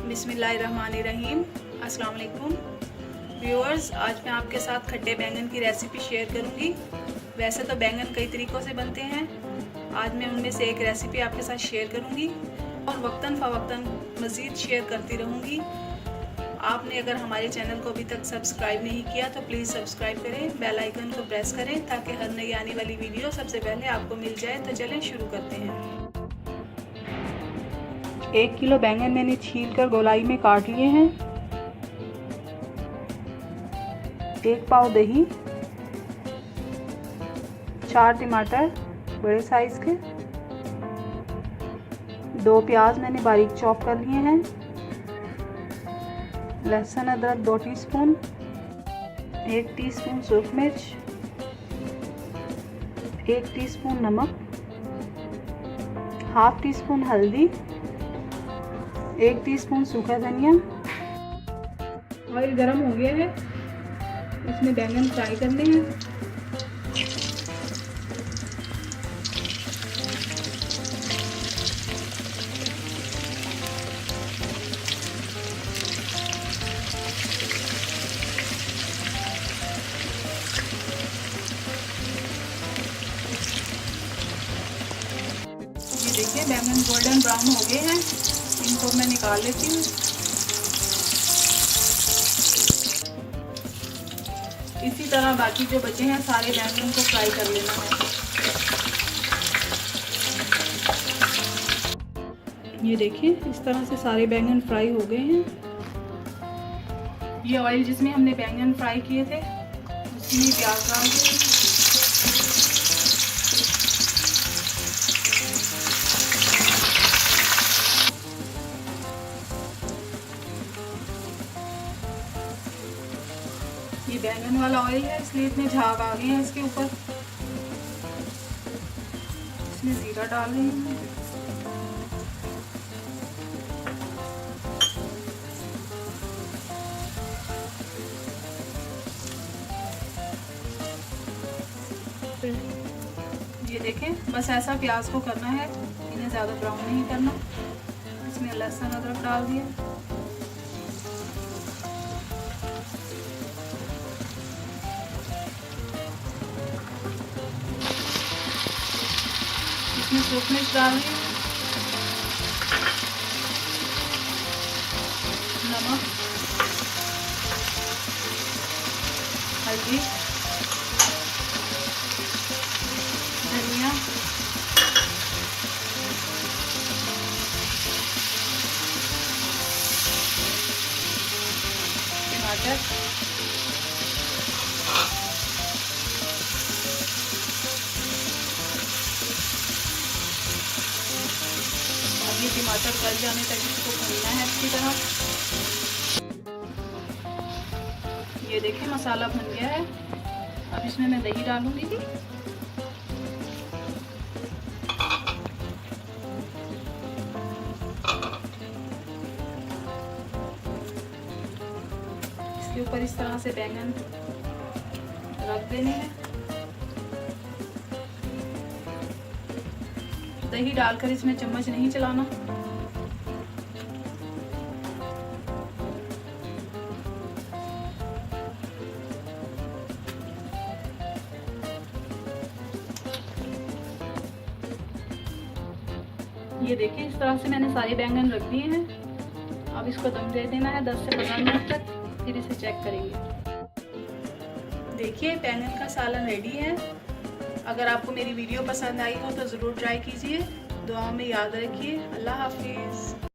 बिस्मिल्लाहिर्रहमानिर्रहीम। अस्सलाम वालेकुम व्यूअर्स, आज मैं आपके साथ खट्टे बैंगन की रेसिपी शेयर करूंगी। वैसे तो बैंगन कई तरीक़ों से बनते हैं, आज मैं उनमें से एक रेसिपी आपके साथ शेयर करूंगी और वक्तन फ़वक्तन मज़ीद शेयर करती रहूंगी। आपने अगर हमारे चैनल को अभी तक सब्सक्राइब नहीं किया तो प्लीज़ सब्सक्राइब करें, बेल आइकन को प्रेस करें ताकि हर नई आने वाली वीडियो सबसे पहले आपको मिल जाए। तो चलें शुरू करते हैं। 1 किलो बैंगन मैंने छीलकर गोलाई में काट लिए हैं। 1 पाव दही, 4 टमाटर बड़े साइज के, 2 प्याज मैंने बारीक चॉप कर लिए हैं, लहसुन अदरक 2 टीस्पून, 1 टीस्पून सूख मिर्च, 1 टीस्पून नमक, हाफ टी स्पून हल्दी, 1 टीस्पून सूखा धनिया। ऑयल गरम हो गया है, इसमें बैंगन फ्राई करने हैं। ये देखिए बैंगन गोल्डन ब्राउन हो गए हैं, इनको मैं निकाल लेती हूँ। इसी तरह बाकी जो बचे हैं सारे बैंगन को फ्राई कर लेना है। ये देखिए इस तरह से सारे बैंगन फ्राई हो गए हैं। ये ऑयल जिसमें हमने बैंगन फ्राई किए थे उसमें प्याज डाल दिए। ये बैंगन वाला ऑयल है इसलिए इतने झाग आ गए हैं इसके ऊपर। इसमें जीरा डाल रही हूँ। ये देखें बस ऐसा प्याज को करना है, इन्हें ज़्यादा ब्राउन नहीं करना। इसमें लहसुन अदरक डाल दिया, इसमें सूख मिर्च डाल दी, नमक, हल्दी, धनिया, टमाटर, ये टमाटर गल जाने तक इसको भूनना है अच्छी तरह। ये देखिए मसाला भुन गया है, अब इसमें मैं दही डालूंगी। इसके ऊपर इस तरह से बैंगन रख देने हैं। दही डालकर इसमें चम्मच नहीं चलाना। ये देखिए इस तरह से मैंने सारे बैंगन रख दिए हैं। अब इसको दम दे देना है 10 से 15 मिनट तक, फिर इसे चेक करेंगे। देखिए बैंगन का सालन रेडी है। अगर आपको मेरी वीडियो पसंद आई हो तो ज़रूर ट्राई कीजिए। दुआओं में याद रखिए। अल्लाह हाफिज़।